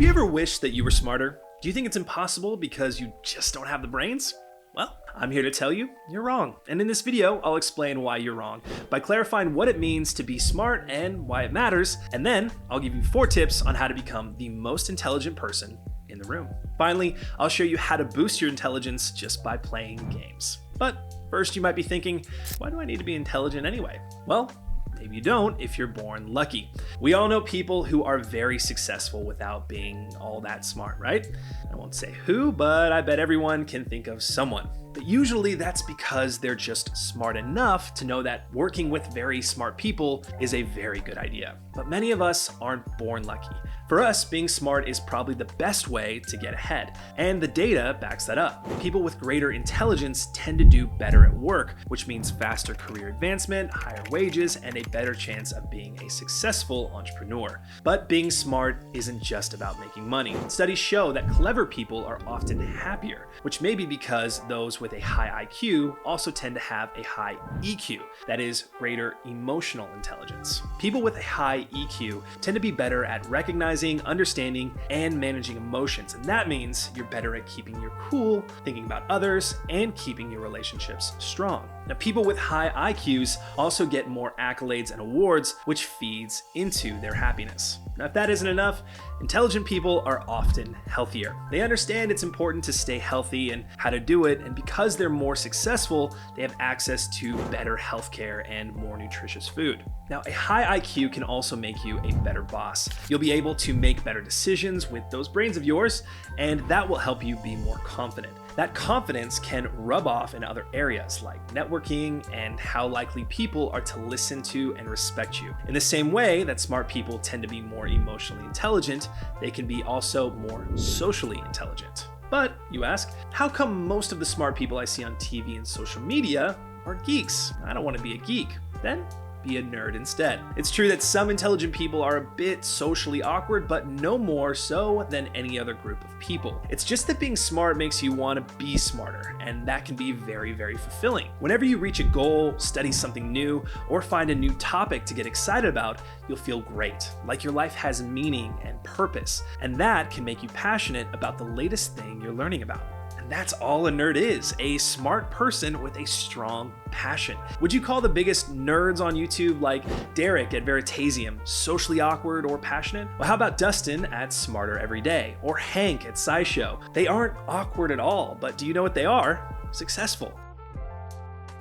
Have you ever wished that you were smarter? Do you think it's impossible because you just don't have the brains? Well, I'm here to tell you, you're wrong. And in this video, I'll explain why you're wrong by clarifying what it means to be smart and why it matters. And then I'll give you 4 tips on how to become the most intelligent person in the room. Finally, I'll show you how to boost your intelligence just by playing games. But first, you might be thinking, why do I need to be intelligent anyway? Well, maybe you don't if you're born lucky. We all know people who are very successful without being all that smart, right? I won't say who, but I bet everyone can think of someone. But usually that's because they're just smart enough to know that working with very smart people is a very good idea. But many of us aren't born lucky. For us, being smart is probably the best way to get ahead, and the data backs that up. People with greater intelligence tend to do better at work, which means faster career advancement, higher wages, and a better chance of being a successful entrepreneur. But being smart isn't just about making money. Studies show that clever people are often happier, which may be because those with a high IQ also tend to have a high EQ, that is, greater emotional intelligence. People with a high EQ tend to be better at recognizing, understanding, and managing emotions, and that means you're better at keeping your cool, thinking about others, and keeping your relationships strong. Now, people with high IQs also get more accolades and awards, which feeds into their happiness. Now, if that isn't enough, intelligent people are often healthier. They understand it's important to stay healthy and how to do it, and because they're more successful, they have access to better healthcare and more nutritious food. Now, a high IQ can also make you a better boss. You'll be able to make better decisions with those brains of yours, and that will help you be more confident. That confidence can rub off in other areas like networking and how likely people are to listen to and respect you. In the same way that smart people tend to be more emotionally intelligent, they can be also more socially intelligent. But, you ask, how come most of the smart people I see on TV and social media are geeks? I don't want to be a geek. Then, be a nerd instead. It's true that some intelligent people are a bit socially awkward, but no more so than any other group of people. It's just that being smart makes you want to be smarter, and that can be very, very fulfilling. Whenever you reach a goal, study something new, or find a new topic to get excited about, you'll feel great, like your life has meaning and purpose, and that can make you passionate about the latest thing you're learning about. And that's all a nerd is, a smart person with a strong passion. Would you call the biggest nerds on YouTube like Derek at Veritasium socially awkward or passionate? Well, how about Dustin at Smarter Every Day or Hank at SciShow? They aren't awkward at all, but do you know what they are? Successful.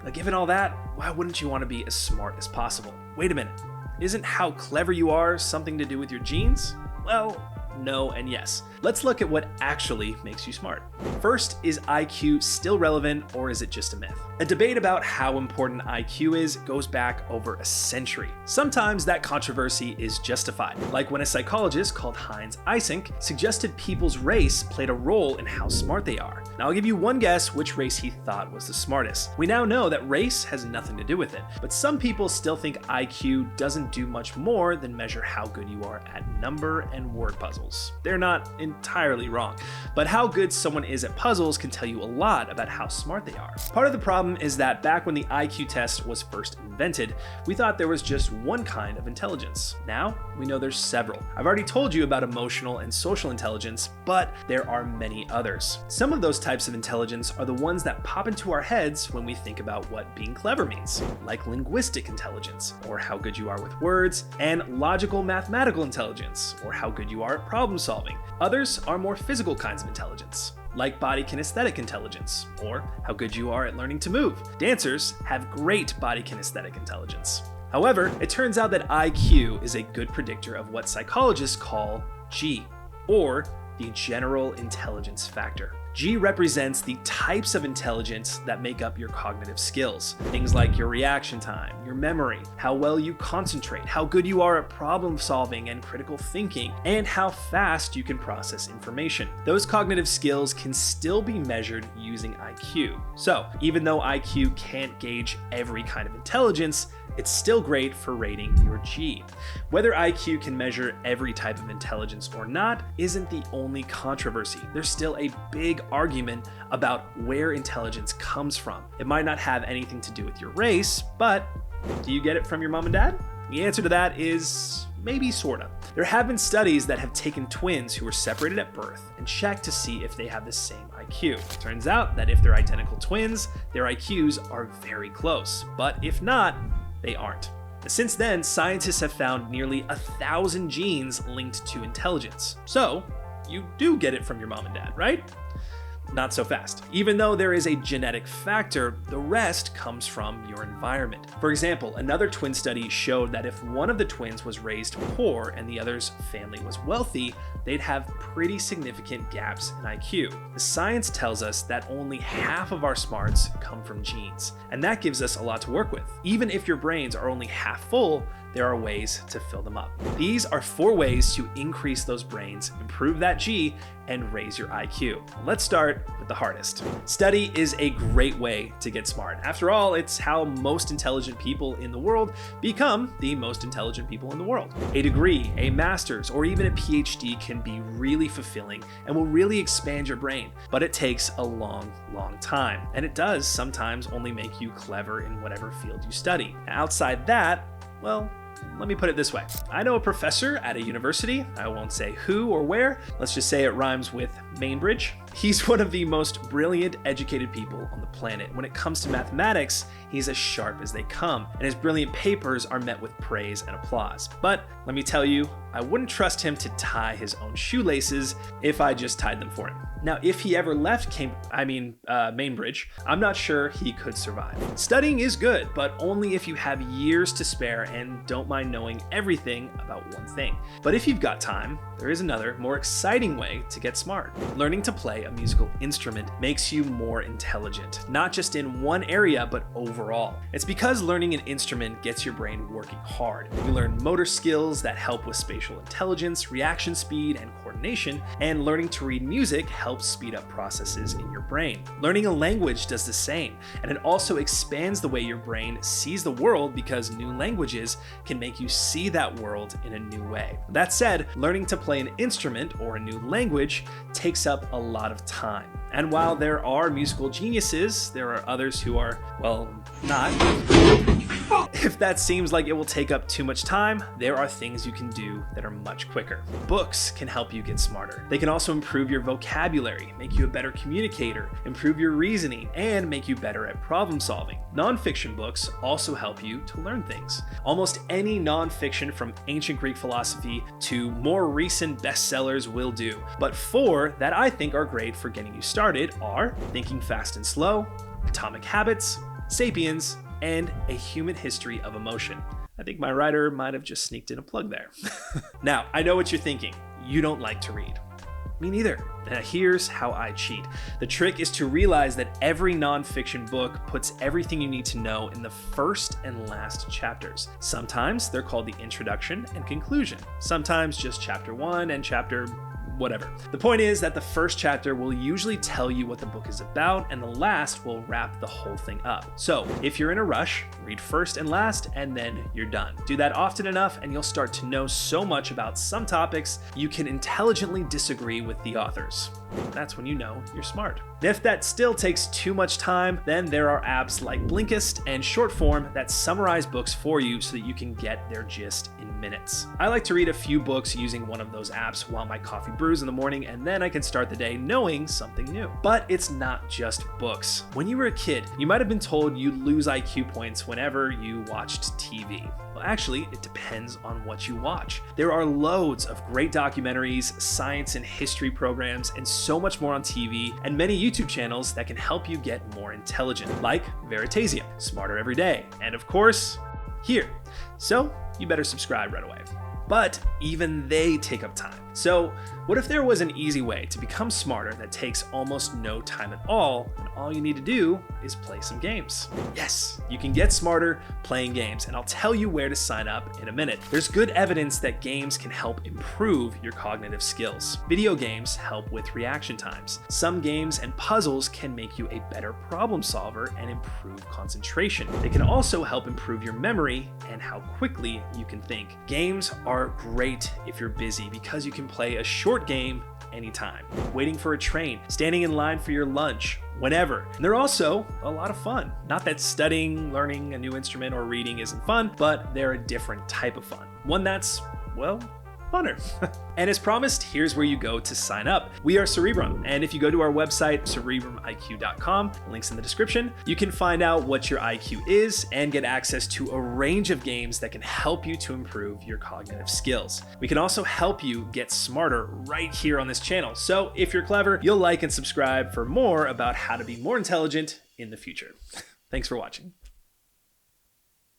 Now, given all that, why wouldn't you want to be as smart as possible? Wait a minute, isn't how clever you are something to do with your genes? Well, no and yes. Let's look at what actually makes you smart. First, is IQ still relevant or is it just a myth? A debate about how important IQ is goes back over a century. Sometimes that controversy is justified, like when a psychologist called Heinz Eysenck suggested people's race played a role in how smart they are. Now I'll give you one guess which race he thought was the smartest. We now know that race has nothing to do with it, but some people still think IQ doesn't do much more than measure how good you are at number and word puzzles. They're not entirely wrong, but how good someone is at puzzles can tell you a lot about how smart they are. Part of the problem is that back when the IQ test was first invented, we thought there was just one kind of intelligence. Now, we know there's several. I've already told you about emotional and social intelligence, but there are many others. Some of those types of intelligence are the ones that pop into our heads when we think about what being clever means, like linguistic intelligence, or how good you are with words, and logical mathematical intelligence, or how good you are at problem solving. Others are more physical kinds of intelligence, like body kinesthetic intelligence, or how good you are at learning to move. Dancers have great body kinesthetic intelligence. However, it turns out that IQ is a good predictor of what psychologists call G, or the general intelligence factor. G represents the types of intelligence that make up your cognitive skills. Things like your reaction time, your memory, how well you concentrate, how good you are at problem solving and critical thinking, and how fast you can process information. Those cognitive skills can still be measured using IQ. So, even though IQ can't gauge every kind of intelligence, it's still great for rating your G. Whether IQ can measure every type of intelligence or not isn't the only controversy. There's still a big argument about where intelligence comes from. It might not have anything to do with your race, but do you get it from your mom and dad? The answer to that is maybe sorta. There have been studies that have taken twins who were separated at birth and checked to see if they have the same IQ. Turns out that if they're identical twins, their IQs are very close, but if not, they aren't. Since then, scientists have found nearly 1,000 genes linked to intelligence. So, you do get it from your mom and dad, right? Not so fast. Even though there is a genetic factor, the rest comes from your environment. For example, another twin study showed that if one of the twins was raised poor and the other's family was wealthy, they'd have pretty significant gaps in IQ. The science tells us that only half of our smarts come from genes, and that gives us a lot to work with. Even if your brains are only half full, there are ways to fill them up. These are 4 ways to increase those brains, improve that G, and raise your IQ. Let's start with the hardest. Study is a great way to get smart. After all, it's how most intelligent people in the world become the most intelligent people in the world. A degree, a master's, or even a PhD can be really fulfilling and will really expand your brain, but it takes a long time. And it does sometimes only make you clever in whatever field you study. Outside that, well, let me put it this way. I know a professor at a university, I won't say who or where, let's just say it rhymes with Mainbridge. He's one of the most brilliant, educated people on the planet. When it comes to mathematics, he's as sharp as they come, and his brilliant papers are met with praise and applause. But let me tell you, I wouldn't trust him to tie his own shoelaces if I just tied them for him. Now, if he ever left Mainbridge, I'm not sure he could survive. Studying is good, but only if you have years to spare and don't mind knowing everything about one thing. But if you've got time, there is another, more exciting way to get smart. Learning to play a musical instrument makes you more intelligent, not just in one area, but overall. It's because learning an instrument gets your brain working hard. You learn motor skills that help with spatial intelligence, reaction speed, and coordination, and learning to read music helps speed up processes in your brain. Learning a language does the same, and it also expands the way your brain sees the world because new languages can make you see that world in a new way. That said, learning to play an instrument or a new language takes up a lot of time. And while there are musical geniuses, there are others who are, well, not. If that seems like it will take up too much time, there are things you can do that are much quicker. Books can help you get smarter. They can also improve your vocabulary, make you a better communicator, improve your reasoning, and make you better at problem solving. Nonfiction books also help you to learn things. Almost any nonfiction from ancient Greek philosophy to more recent bestsellers will do. But 4 that I think are great for getting you started are Thinking Fast and Slow, Atomic Habits, Sapiens, and A Human History of Emotion. I think my writer might have just sneaked in a plug there. Now, I know what you're thinking. You don't like to read. Me neither. Now here's how I cheat. The trick is to realize that every nonfiction book puts everything you need to know in the first and last chapters. Sometimes they're called the introduction and conclusion. Sometimes just chapter 1 and chapter whatever. The point is that the first chapter will usually tell you what the book is about, and the last will wrap the whole thing up. So if you're in a rush, read first and last, and then you're done. Do that often enough, and you'll start to know so much about some topics you can intelligently disagree with the authors. That's when you know you're smart. And if that still takes too much time, then there are apps like Blinkist and Shortform that summarize books for you so that you can get their gist in minutes. I like to read a few books using one of those apps while my coffee brews in the morning, and then I can start the day knowing something new. But it's not just books. When you were a kid, you might have been told you'd lose IQ points whenever you watched TV. Well, actually, it depends on what you watch. There are loads of great documentaries, science and history programs, and so much more on TV, and many YouTube channels that can help you get more intelligent, like Veritasium, Smarter Every Day, and of course, here. So you better subscribe right away. But even they take up time. So what if there was an easy way to become smarter that takes almost no time at all, and all you need to do is play some games? Yes, you can get smarter playing games, and I'll tell you where to sign up in a minute. There's good evidence that games can help improve your cognitive skills. Video games help with reaction times. Some games and puzzles can make you a better problem solver and improve concentration. They can also help improve your memory and how quickly you can think. Games are great if you're busy because you can play a short game anytime. Waiting for a train, standing in line for your lunch, whenever. And they're also a lot of fun. Not that studying, learning a new instrument, or reading isn't fun, but they're a different type of fun. One that's, well, funner. And as promised, here's where you go to sign up. We are Cerebrum, and if you go to our website, CerebrumIQ.com, links in the description, you can find out what your IQ is and get access to a range of games that can help you to improve your cognitive skills. We can also help you get smarter right here on this channel. So if you're clever, you'll like and subscribe for more about how to be more intelligent in the future. Thanks for watching.